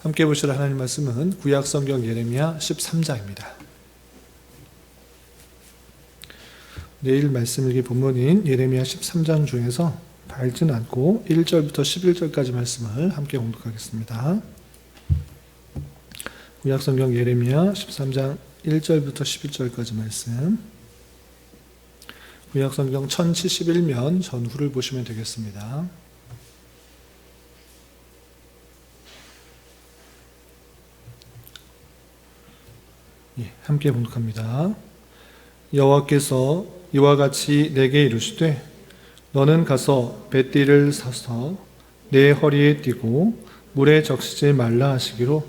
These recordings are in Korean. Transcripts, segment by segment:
함께 보실 하나님 말씀은 구약성경 예레미야 13장입니다. 내일 말씀 일기 본문인 예레미야 13장 중에서 밝진 않고 1절부터 11절까지 말씀을 함께 공독하겠습니다. 구약성경 예레미야 13장 1절부터 11절까지 말씀, 구약성경 1071면 전후를 보시면 되겠습니다. 함께 봉독합니다. 여호와께서 이와 같이 내게 이르시되 너는 가서 뱃띠를 사서 내 허리에 띠고 물에 적시지 말라 하시기로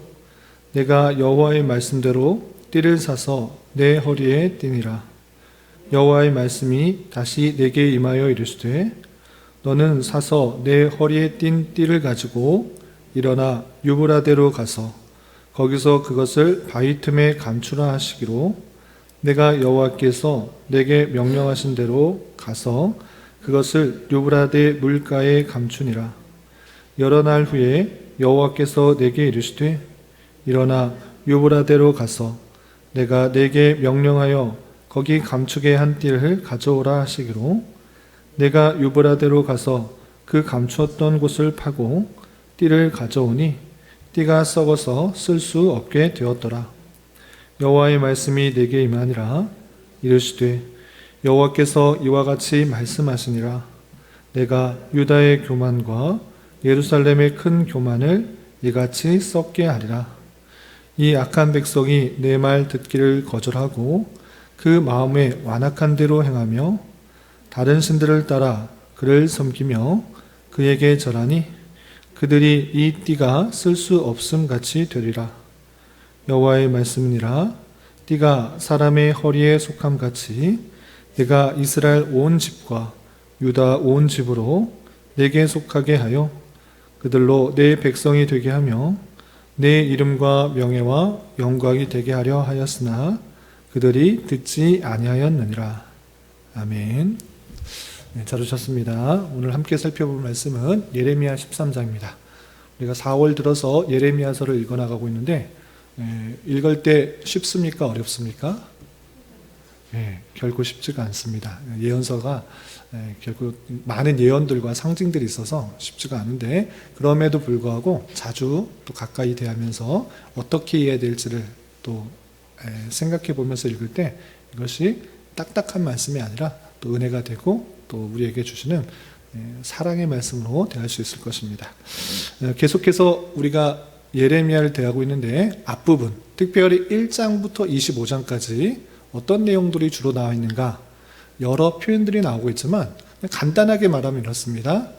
내가 여호와의 말씀대로 띠를 사서 내 허리에 띠니라. 여호와의 말씀이 다시 내게 임하여 이르시되 너는 사서 내 허리에 띈 띠를 가지고 일어나 유브라데로 가서 거기서 그것을 바위 틈에 감추라 하시기로 내가 여호와께서 내게 명령하신 대로 가서 그것을 유브라데 물가에 감추니라. 여러 날 후에 여호와께서 내게 이르시되 일어나 유브라데로 가서 내가 내게 명령하여 거기 감추게 한 띠를 가져오라 하시기로 내가 유브라데로 가서 그 감추었던 곳을 파고 띠를 가져오니 띠가 썩어서 쓸 수 없게 되었더라. 여호와의 말씀이 내게 임하니라. 이르시되 여호와께서 이와 같이 말씀하시니라. 내가 유다의 교만과 예루살렘의 큰 교만을 이같이 썩게 하리라. 이 악한 백성이 내 말 듣기를 거절하고 그 마음에 완악한 대로 행하며 다른 신들을 따라 그를 섬기며 그에게 절하니 그들이 이 띠가 쓸 수 없음 같이 되리라. 여호와의 말씀이니라. 띠가 사람의 허리에 속함 같이 내가 이스라엘 온 집과 유다 온 집으로 내게 속하게 하여 그들로 내 백성이 되게 하며 내 이름과 명예와 영광이 되게 하려 하였으나 그들이 듣지 아니하였느니라. 아멘. 네, 잘 오셨습니다. 오늘 함께 살펴볼 말씀은 예레미야 13장입니다. 우리가 4월 들어서 예레미야서를 읽어나가고 있는데 읽을 때 쉽습니까? 어렵습니까? 결코 쉽지가 않습니다. 예언서가 결국 많은 예언들과 상징들이 있어서 쉽지가 않은데 그럼에도 불구하고 자주 또 가까이 대하면서 어떻게 이해해야 될지를 또 생각해 보면서 읽을 때 이것이 딱딱한 말씀이 아니라 또 은혜가 되고 또 우리에게 주시는 사랑의 말씀으로 대할 수 있을 것입니다. 계속해서 우리가 예레미야를 대하고 있는데 앞부분, 특별히 1장부터 25장까지 어떤 내용들이 주로 나와 있는가, 여러 표현들이 나오고 있지만 간단하게 말하면 이렇습니다.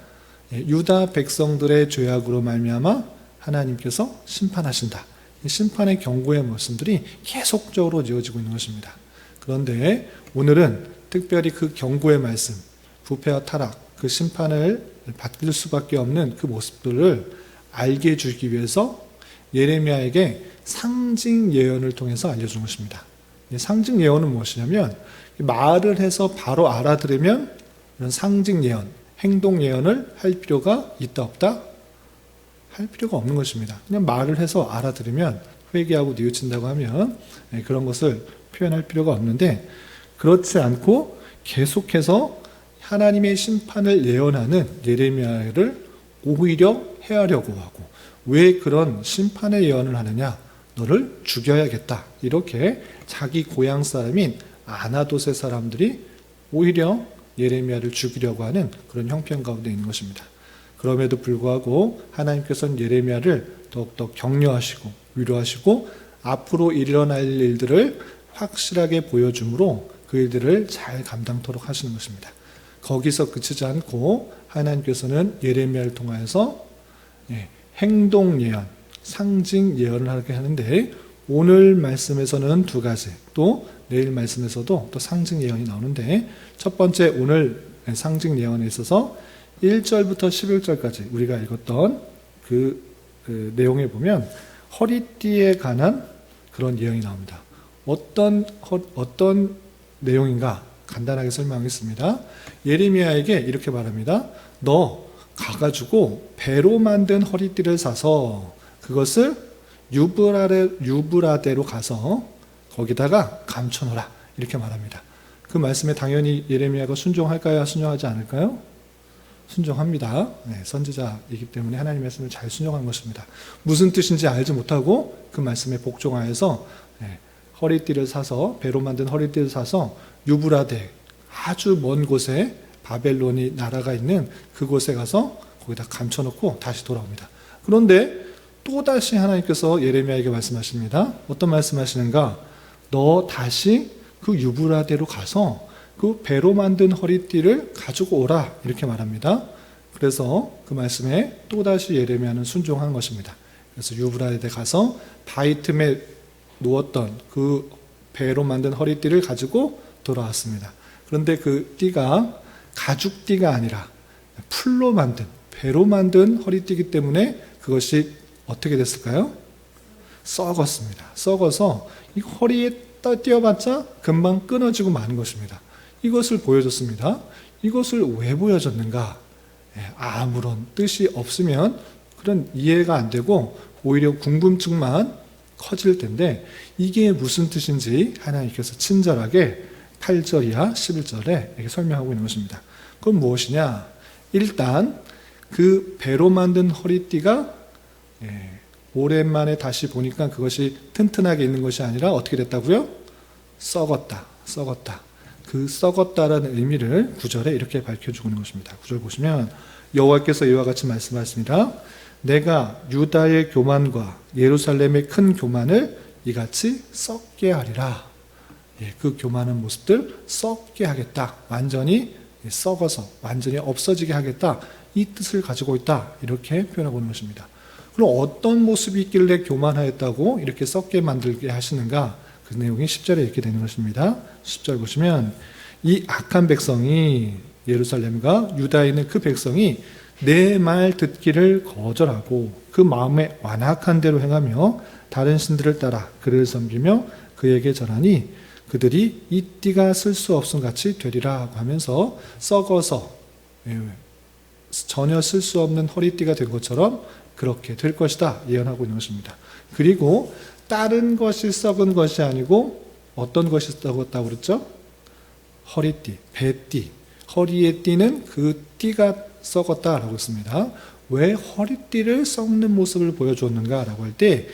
유다 백성들의 죄악으로 말미암아 하나님께서 심판하신다. 심판의 경고의 말씀들이 계속적으로 이어지고 있는 것입니다. 그런데 오늘은 특별히 그 경고의 말씀, 부패와 타락, 그 심판을 받을 수밖에 없는 그 모습들을 알게 해주기 위해서 예레미야에게 상징 예언을 통해서 알려준 것입니다. 상징 예언은 무엇이냐면 말을 해서 바로 알아들으면 이런 상징 예언, 행동 예언을 할 필요가 있다 없다? 할 필요가 없는 것입니다. 그냥 말을 해서 알아들으면 회개하고 뉘우친다고 하면 그런 것을 표현할 필요가 없는데 그렇지 않고 계속해서 하나님의 심판을 예언하는 예레미야를 오히려 해하려고 하고 왜 그런 심판의 예언을 하느냐? 너를 죽여야겠다. 이렇게 자기 고향 사람인 아나돗의 사람들이 오히려 예레미야를 죽이려고 하는 그런 형편 가운데 있는 것입니다. 그럼에도 불구하고 하나님께서는 예레미야를 더욱더 격려하시고 위로하시고 앞으로 일어날 일들을 확실하게 보여줌으로 그 일들을 잘 감당토록 하시는 것입니다. 거기서 그치지 않고 하나님께서는 예레미야를 통하여서 행동 예언, 상징 예언을 하게 하는데 오늘 말씀에서는 두 가지, 또 내일 말씀에서도 또 상징 예언이 나오는데 첫 번째 오늘 상징 예언에 있어서 1절부터 11절까지 우리가 읽었던 그 내용에 보면 허리띠에 관한 그런 예언이 나옵니다. 어떤 내용인가 간단하게 설명하겠습니다. 예레미야에게 이렇게 말합니다. 너 가가지고 배로 만든 허리띠를 사서 그것을 유브라데로 가서 거기다가 감춰놓으라 이렇게 말합니다. 그 말씀에 당연히 예레미야가 순종할까요? 순종하지 않을까요? 순종합니다. 네, 선지자이기 때문에 하나님의 말씀을 잘 순종한 것입니다. 무슨 뜻인지 알지 못하고 그 말씀에 복종하여서 허리띠를 사서, 배로 만든 허리띠를 사서 유브라데, 아주 먼 곳에 바벨론이 나라가 있는 그곳에 가서 거기다 감춰놓고 다시 돌아옵니다. 그런데 또다시 하나님께서 예레미야에게 말씀하십니다. 어떤 말씀하시는가? 너 다시 그 유브라데로 가서 그 배로 만든 허리띠를 가지고 오라 이렇게 말합니다. 그래서 그 말씀에 또다시 예레미야는 순종한 것입니다. 그래서 유브라데 가서 바위 틈에 누웠던 그 배로 만든 허리띠를 가지고 돌아왔습니다. 그런데 그 띠가 가죽띠가 아니라 풀로 만든, 배로 만든 허리띠이기 때문에 그것이 어떻게 됐을까요? 썩었습니다. 썩어서 이 허리에 띄어봤자 금방 끊어지고 마는 것입니다. 이것을 보여줬습니다. 이것을 왜 보여줬는가? 아무런 뜻이 없으면 그런 이해가 안 되고 오히려 궁금증만 커질 텐데 이게 무슨 뜻인지 하나님께서 친절하게 8절 이하 11절에 이렇게 설명하고 있는 것입니다. 그건 무엇이냐? 일단 그 배로 만든 허리띠가 오랜만에 다시 보니까 그것이 튼튼하게 있는 것이 아니라 어떻게 됐다고요? 썩었다. 그 썩었다라는 의미를 9절에 이렇게 밝혀주고 있는 것입니다. 9절 보시면 여호와께서 이와 같이 말씀하십니다. 내가 유다의 교만과 예루살렘의 큰 교만을 이같이 썩게 하리라. 그 교만한 모습들 썩게 하겠다. 완전히 썩어서 완전히 없어지게 하겠다. 이 뜻을 가지고 있다. 이렇게 표현하고 있는 것입니다. 그럼 어떤 모습이 있길래 교만하였다고 이렇게 썩게 만들게 하시는가? 그 내용이 10절에 이렇게 되는 것입니다. 10절 보시면 이 악한 백성이 예루살렘과 유다에 있는 그 백성이 내 말 듣기를 거절하고 그 마음에 완악한 대로 행하며 다른 신들을 따라 그를 섬기며 그에게 절하니 그들이 이 띠가 쓸 수 없음 같이 되리라 하면서 썩어서 전혀 쓸 수 없는 허리띠가 된 것처럼 그렇게 될 것이다 예언하고 있는 것입니다. 그리고 다른 것이 썩은 것이 아니고 어떤 것이 썩었다고 그랬죠? 허리띠, 배띠. 허리에 띠는 그 띠가 썩었다라고 했습니다. 왜 허리띠를 썩는 모습을 보여주었는가라고 할 때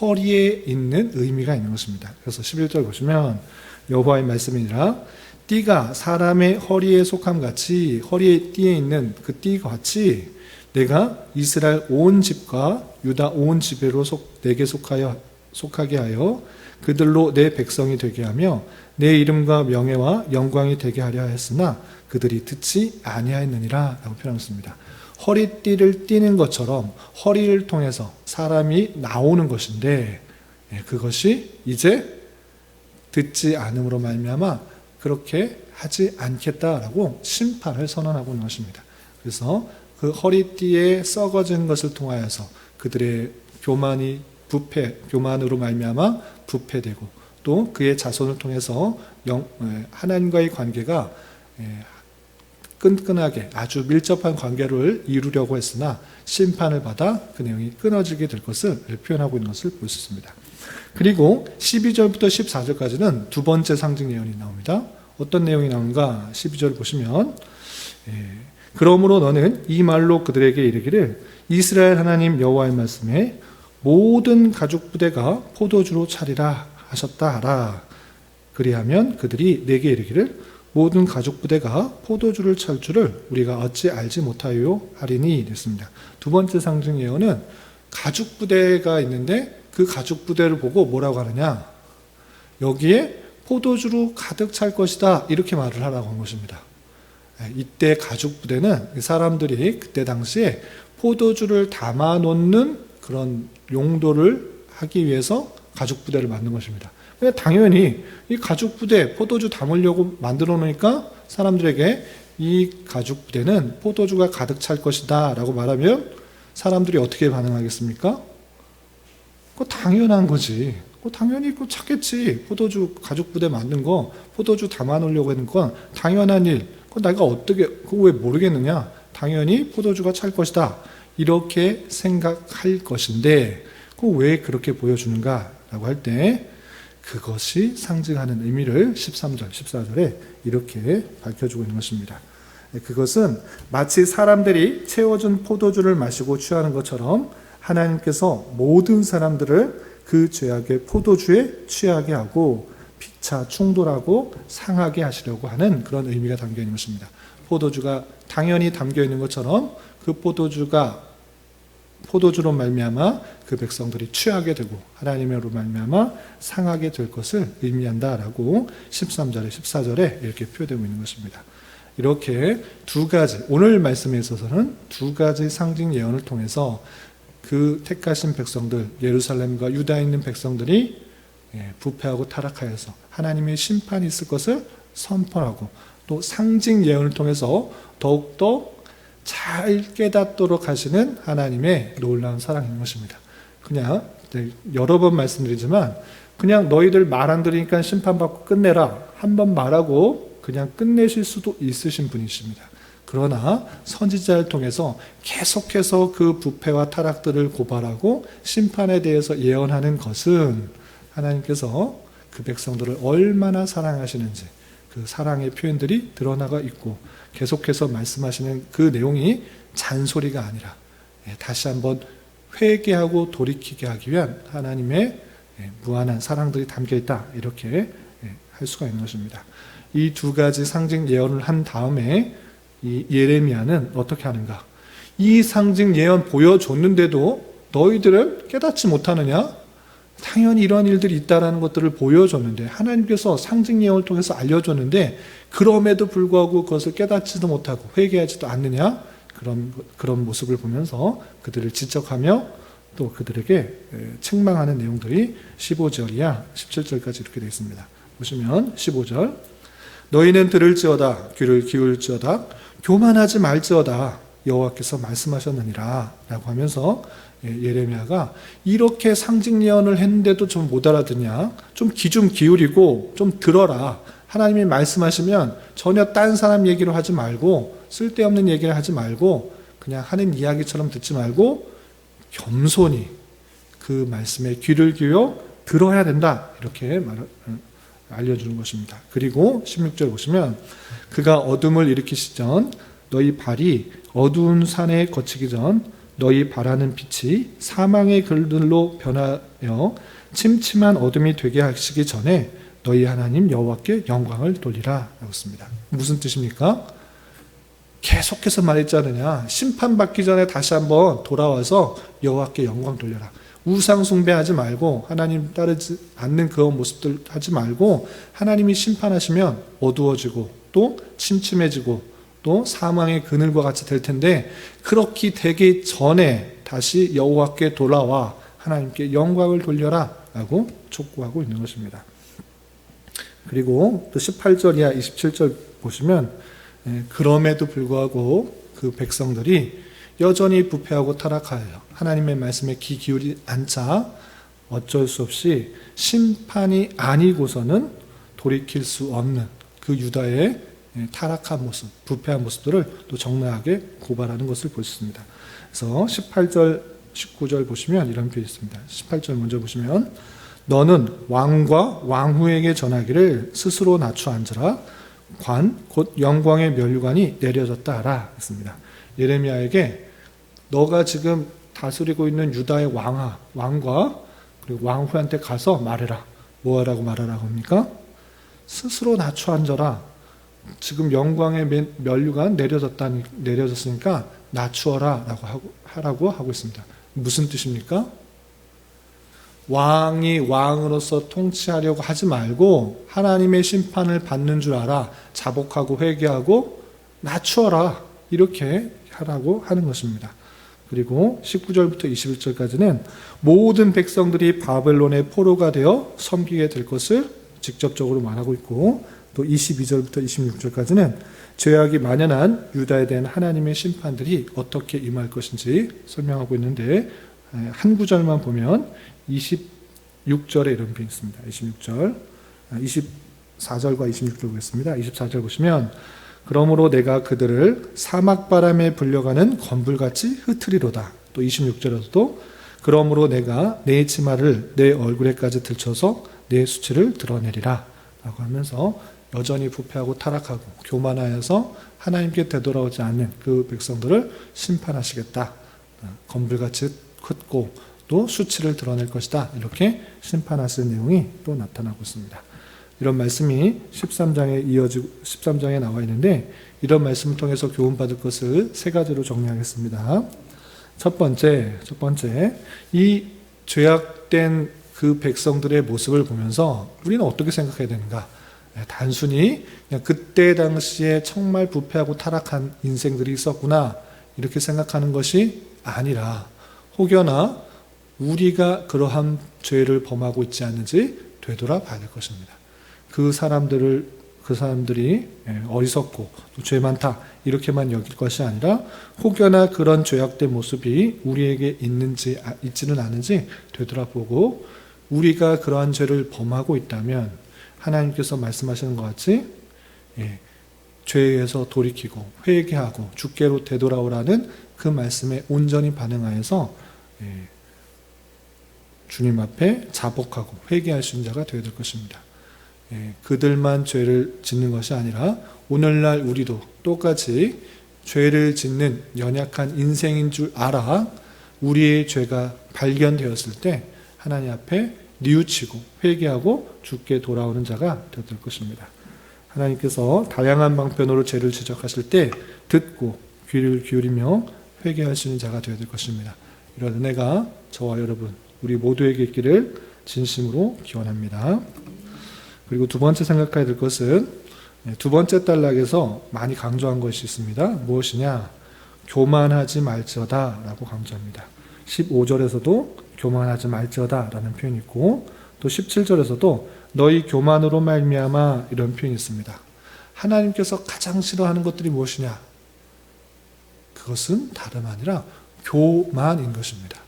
허리에 있는 의미가 있는 것입니다. 그래서 11절 보시면 여호와의 말씀이니라 띠가 사람의 허리에 속함 같이 허리에 띠에 있는 그 띠 같이 내가 이스라엘 온 집과 유다 온 지배로 내게 속하게 하여 그들로 내 백성이 되게 하며 내 이름과 명예와 영광이 되게 하려 하였으나 그들이 듣지 아니하였느니라 라고 표현했습니다. 허리띠를 띠는 것처럼 허리를 통해서 사람이 나오는 것인데 그것이 이제 듣지 않음으로 말미암아 그렇게 하지 않겠다라고 심판을 선언하고 있는 것입니다. 그래서 그 허리띠에 썩어진 것을 통하여서 그들의 교만으로 말미암아 부패되고 또 그의 자손을 통해서 하나님과의 관계가 끈끈하게 아주 밀접한 관계를 이루려고 했으나 심판을 받아 그 내용이 끊어지게 될 것을 표현하고 있는 것을 볼 수 있습니다. 그리고 12절부터 14절까지는 두 번째 상징 예언이 나옵니다. 어떤 내용이 나오는가? 12절 보시면 그러므로 너는 이 말로 그들에게 이르기를 이스라엘 하나님 여호와의 말씀에 모든 가죽 부대가 포도주로 차리라 하셨다 하라. 그리하면 그들이 내게 이르기를 모든 가죽 부대가 포도주를 찰 줄을 우리가 어찌 알지 못하요 하리니 됐습니다. 두 번째 상징 예언은 가죽 부대가 있는데 그 가죽 부대를 보고 뭐라고 하느냐? 여기에 포도주로 가득 찰 것이다 이렇게 말을 하라고 한 것입니다. 이때 가죽 부대는 사람들이 그때 당시에 포도주를 담아 놓는 그런 용도를 하기 위해서 가죽 부대를 만든 것입니다. 당연히 이 가죽 부대 포도주 담으려고 만들어 놓으니까 사람들에게 이 가죽 부대는 포도주가 가득 찰 것이다 라고 말하면 사람들이 어떻게 반응하겠습니까? 그거 당연한 거지. 그거 당연히 그거 찾겠지. 포도주 가죽 부대 만든 거 포도주 담아 놓으려고 하는 건 당연한 일. 그거 내가 어떻게 그거 왜 모르겠느냐? 당연히 포도주가 찰 것이다. 이렇게 생각할 것인데 왜 그렇게 보여주는가라고 할 때 그것이 상징하는 의미를 13절, 14절에 이렇게 밝혀주고 있는 것입니다. 그것은 마치 사람들이 채워준 포도주를 마시고 취하는 것처럼 하나님께서 모든 사람들을 그 죄악의 포도주에 취하게 하고 피차 충돌하고 상하게 하시려고 하는 그런 의미가 담겨 있는 것입니다. 포도주가 당연히 담겨 있는 것처럼 그 포도주로 말미암아 그 백성들이 취하게 되고 하나님으로 말미암아 상하게 될 것을 의미한다라고 13절에 14절에 이렇게 표현되고 있는 것입니다. 이렇게 두 가지, 오늘 말씀에 있어서는 두 가지 상징 예언을 통해서 그 택하신 백성들, 예루살렘과 유다에 있는 백성들이 부패하고 타락하여서 하나님의 심판이 있을 것을 선포하고 또 상징 예언을 통해서 더욱더 잘 깨닫도록 하시는 하나님의 놀라운 사랑인 것입니다. 그냥 여러 번 말씀드리지만 그냥 너희들 말 안 들으니까 심판받고 끝내라 한 번 말하고 그냥 끝내실 수도 있으신 분이십니다. 그러나 선지자를 통해서 계속해서 그 부패와 타락들을 고발하고 심판에 대해서 예언하는 것은 하나님께서 그 백성들을 얼마나 사랑하시는지 그 사랑의 표현들이 드러나가 있고 계속해서 말씀하시는 그 내용이 잔소리가 아니라 다시 한번 회개하고 돌이키게 하기 위한 하나님의 무한한 사랑들이 담겨있다 이렇게 할 수가 있는 것입니다. 이 두 가지 상징 예언을 한 다음에 이 예레미야는 어떻게 하는가? 이 상징 예언 보여줬는데도 너희들은 깨닫지 못하느냐? 당연히 이런 일들이 있다라는 것들을 보여줬는데 하나님께서 상징 예언을 통해서 알려줬는데 그럼에도 불구하고 그것을 깨닫지도 못하고 회개하지도 않느냐? 그런 모습을 보면서 그들을 지적하며 또 그들에게 책망하는 내용들이 15절이야 17절까지 이렇게 되어 있습니다. 보시면 15절 너희는 들을지어다 귀를 기울지어다 교만하지 말지어다 여호와께서 말씀하셨느니라 라고 하면서 예레미야가 이렇게 상징 예언을 했는데도 좀 못 알아듣냐? 좀 귀 좀 기울이고 좀 들어라. 하나님이 말씀하시면 전혀 딴 사람 얘기로 하지 말고 쓸데없는 얘기를 하지 말고 그냥 하는 이야기처럼 듣지 말고 겸손히 그 말씀에 귀를 기울여 들어야 된다. 이렇게 알려주는 것입니다. 그리고 16절 보시면 그가 어둠을 일으키시기 전 너희 발이 어두운 산에 거치기 전 너희 바라는 빛이 사망의 글들로 변하여 침침한 어둠이 되게 하시기 전에 너희 하나님 여호와께 영광을 돌리라 라고 했습니다. 무슨 뜻입니까? 계속해서 말했지 않느냐. 심판받기 전에 다시 한번 돌아와서 여호와께 영광 돌려라. 우상 숭배하지 말고 하나님 따르지 않는 그런 모습들 하지 말고 하나님이 심판하시면 어두워지고 또 침침해지고 또 사망의 그늘과 같이 될 텐데 그렇게 되기 전에 다시 여호와께 돌아와 하나님께 영광을 돌려라 라고 촉구하고 있는 것입니다. 그리고 또 18절 이하 27절 보시면 그럼에도 불구하고 그 백성들이 여전히 부패하고 타락하여 하나님의 말씀에 귀 기울이지 않자 어쩔 수 없이 심판이 아니고서는 돌이킬 수 없는 그 유다의 타락한 모습, 부패한 모습들을 또 적나라하게 고발하는 것을 볼 수 있습니다. 그래서 18절, 19절 보시면 이런 표현이 있습니다. 18절 먼저 보시면 너는 왕과 왕후에게 전하기를 스스로 낮춰 앉으라 관, 곧 영광의 면류관이 내려졌다 하라 했습니다. 예레미야에게 너가 지금 다스리고 있는 유다의 왕과 그리고 왕후한테 가서 말해라. 뭐하라고 말하라고 합니까? 스스로 낮춰 앉아라. 지금 영광의 면류관 내려졌으니까 낮추어라 하라고 하고 있습니다. 무슨 뜻입니까? 왕이 왕으로서 통치하려고 하지 말고 하나님의 심판을 받는 줄 알아. 자복하고 회개하고 낮추어라. 이렇게 하라고 하는 것입니다. 그리고 19절부터 21절까지는 모든 백성들이 바벨론의 포로가 되어 섬기게 될 것을 직접적으로 말하고 있고 또 22절부터 26절까지는 죄악이 만연한 유다에 대한 하나님의 심판들이 어떻게 임할 것인지 설명하고 있는데 한 구절만 보면 26절에 이런 표현이 있습니다. 26절, 24절과 26절 보겠습니다. 24절 보시면 그러므로 내가 그들을 사막바람에 불려가는 건불같이 흩으리로다. 또 26절에서도 그러므로 내가 내 치마를 내 얼굴에까지 들쳐서 내 수치를 드러내리라 라고 하면서 여전히 부패하고 타락하고 교만하여서 하나님께 되돌아오지 않는 그 백성들을 심판하시겠다. 건불같이 흩고 또 수치를 드러낼 것이다. 이렇게 심판하시는 내용이 또 나타나고 있습니다. 이런 말씀이 13장에 나와 있는데 이런 말씀을 통해서 교훈받을 것을 세 가지로 정리하겠습니다. 첫 번째, 이 죄악된 그 백성들의 모습을 보면서 우리는 어떻게 생각해야 되는가? 단순히 그냥 그때 당시에 정말 부패하고 타락한 인생들이 있었구나 이렇게 생각하는 것이 아니라 혹여나 우리가 그러한 죄를 범하고 있지 않는지 되돌아봐야 될 것입니다. 그 사람들이 어리석고 또 죄 많다 이렇게만 여길 것이 아니라 혹여나 그런 죄악된 모습이 우리에게 있지는 않은지 되돌아보고 우리가 그러한 죄를 범하고 있다면 하나님께서 말씀하시는 것 같이 죄에서 돌이키고 회개하고 주께로 되돌아오라는 그 말씀에 온전히 반응하여서 주님 앞에 자복하고 회개할 수 있는 자가 되어야 될 것입니다. 그들만 죄를 짓는 것이 아니라 오늘날 우리도 똑같이 죄를 짓는 연약한 인생인 줄 알아 우리의 죄가 발견되었을 때 하나님 앞에 뉘우치고 회개하고 주께 돌아오는 자가 되어야 될 것입니다. 하나님께서 다양한 방편으로 죄를 지적하실 때 듣고 귀를 기울이며 회개할 수 있는 자가 되어야 될 것입니다. 이런 은혜가 저와 여러분 우리 모두에게 있기를 진심으로 기원합니다. 그리고 두 번째 생각해야 될 것은 두 번째 단락에서 많이 강조한 것이 있습니다. 무엇이냐? 교만하지 말지어다 라고 강조합니다. 15절에서도 교만하지 말지어다 라는 표현이 있고 또 17절에서도 너희 교만으로 말미암아 이런 표현이 있습니다. 하나님께서 가장 싫어하는 것들이 무엇이냐? 그것은 다름 아니라 교만인 것입니다.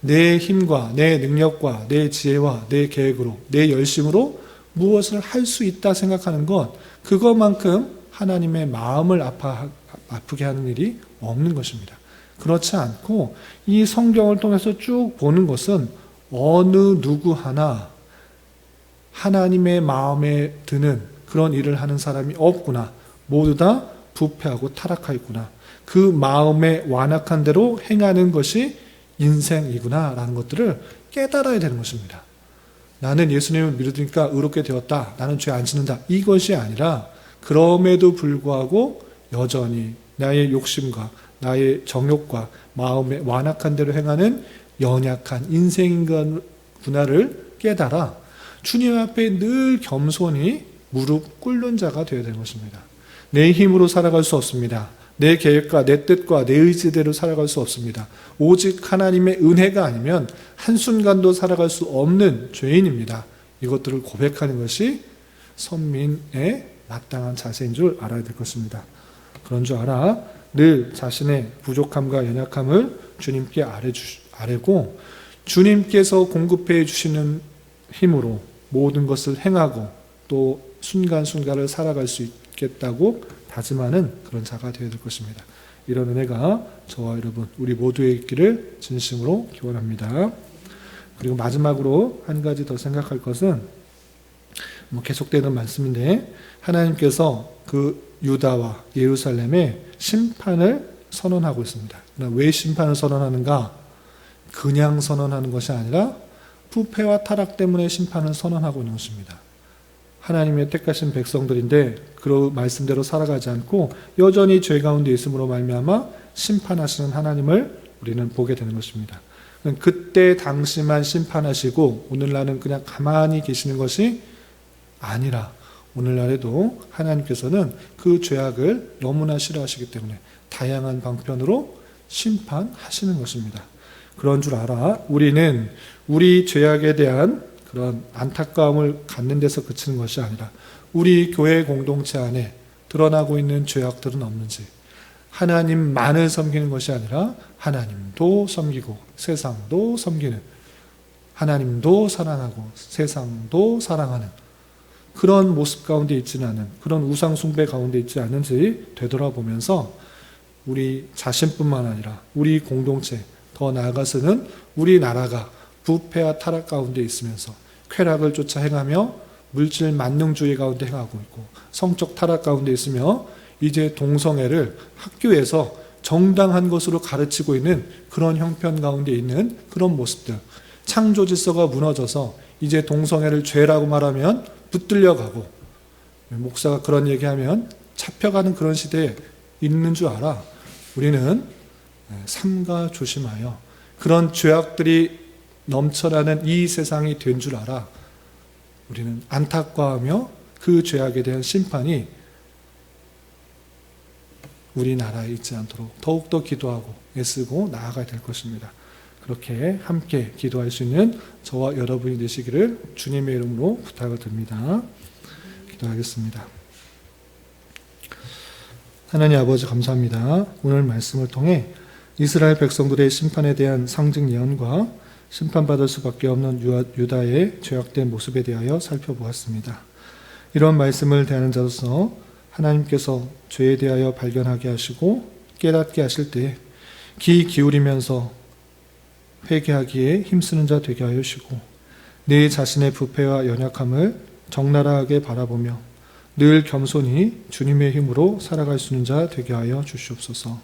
내 힘과 내 능력과 내 지혜와 내 계획으로 내 열심으로 무엇을 할 수 있다 생각하는 것 그것만큼 하나님의 마음을 아프게 하는 일이 없는 것입니다. 그렇지 않고 이 성경을 통해서 쭉 보는 것은 어느 누구 하나 하나님의 마음에 드는 그런 일을 하는 사람이 없구나. 모두 다 부패하고 타락하여 있구나. 그 마음에 완악한 대로 행하는 것이 인생이구나 라는 것들을 깨달아야 되는 것입니다. 나는 예수님을 믿으니까 의롭게 되었다. 나는 죄 안 짓는다. 이것이 아니라 그럼에도 불구하고 여전히 나의 욕심과 나의 정욕과 마음에 완악한 대로 행하는 연약한 인생인구나를 깨달아 주님 앞에 늘 겸손히 무릎 꿇는 자가 되어야 되는 것입니다. 내 힘으로 살아갈 수 없습니다. 내 계획과 내 뜻과 내 의지대로 살아갈 수 없습니다. 오직 하나님의 은혜가 아니면 한순간도 살아갈 수 없는 죄인입니다. 이것들을 고백하는 것이 선민의 마땅한 자세인 줄 알아야 될 것입니다. 그런 줄 알아 늘 자신의 부족함과 연약함을 주님께 아뢰고 주님께서 공급해 주시는 힘으로 모든 것을 행하고 또 순간순간을 살아갈 수 있겠다고 다짐하는 그런 자가 되어야 될 것입니다. 이런 은혜가 저와 여러분 우리 모두에 있기를 진심으로 기원합니다. 그리고 마지막으로 한 가지 더 생각할 것은 계속되는 말씀인데 하나님께서 그 유다와 예루살렘에 심판을 선언하고 있습니다. 왜 심판을 선언하는가? 그냥 선언하는 것이 아니라 부패와 타락 때문에 심판을 선언하고 있는 것입니다. 하나님의 택하신 백성들인데 그 말씀대로 살아가지 않고 여전히 죄 가운데 있음으로 말미암아 심판하시는 하나님을 우리는 보게 되는 것입니다. 그때 당시만 심판하시고 오늘날은 그냥 가만히 계시는 것이 아니라 오늘날에도 하나님께서는 그 죄악을 너무나 싫어하시기 때문에 다양한 방편으로 심판하시는 것입니다. 그런 줄 알아 우리는 우리 죄악에 대한 그런 안타까움을 갖는 데서 그치는 것이 아니라 우리 교회 공동체 안에 드러나고 있는 죄악들은 없는지 하나님만을 섬기는 것이 아니라 하나님도 섬기고 세상도 섬기는 하나님도 사랑하고 세상도 사랑하는 그런 모습 가운데 있지는 않은, 그런 우상 숭배 가운데 있지 않은지 되돌아보면서 우리 자신뿐만 아니라 우리 공동체, 더 나아가서는 우리나라가 부패와 타락 가운데 있으면서 쾌락을 쫓아 행하며 물질 만능주의 가운데 행하고 있고 성적 타락 가운데 있으며 이제 동성애를 학교에서 정당한 것으로 가르치고 있는 그런 형편 가운데 있는 그런 모습들, 창조 질서가 무너져서 이제 동성애를 죄라고 말하면 붙들려가고, 목사가 그런 얘기하면 잡혀가는 그런 시대에 있는 줄 알아. 우리는 삼가 조심하여 그런 죄악들이 넘쳐나는 이 세상이 된 줄 알아. 우리는 안타까워하며 그 죄악에 대한 심판이 우리나라에 있지 않도록 더욱더 기도하고 애쓰고 나아가야 될 것입니다. 그렇게 함께 기도할 수 있는 저와 여러분이 되시기를 주님의 이름으로 부탁을 드립니다. 기도하겠습니다. 하나님 아버지 감사합니다. 오늘 말씀을 통해 이스라엘 백성들의 심판에 대한 상징 예언과 심판받을 수밖에 없는 유다의 죄악된 모습에 대하여 살펴보았습니다. 이런 말씀을 대하는 자로서 하나님께서 죄에 대하여 발견하게 하시고 깨닫게 하실 때 귀 기울이면서 회개하기에 힘쓰는 자 되게 하여 주시고 내 자신의 부패와 연약함을 적나라하게 바라보며 늘 겸손히 주님의 힘으로 살아갈 수 있는 자 되게 하여 주시옵소서.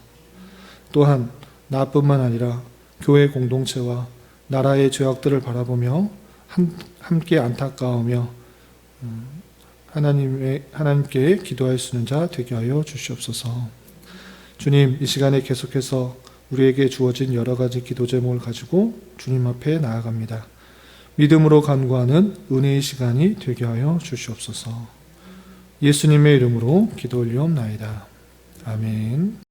또한 나뿐만 아니라 교회 공동체와 나라의 죄악들을 바라보며 함께 안타까우며 하나님께 기도할 수 있는 자 되게 하여 주시옵소서. 주님, 이 시간에 계속해서 우리에게 주어진 여러 가지 기도 제목을 가지고 주님 앞에 나아갑니다. 믿음으로 간구하는 은혜의 시간이 되게 하여 주시옵소서. 예수님의 이름으로 기도 올리옵나이다. 아멘.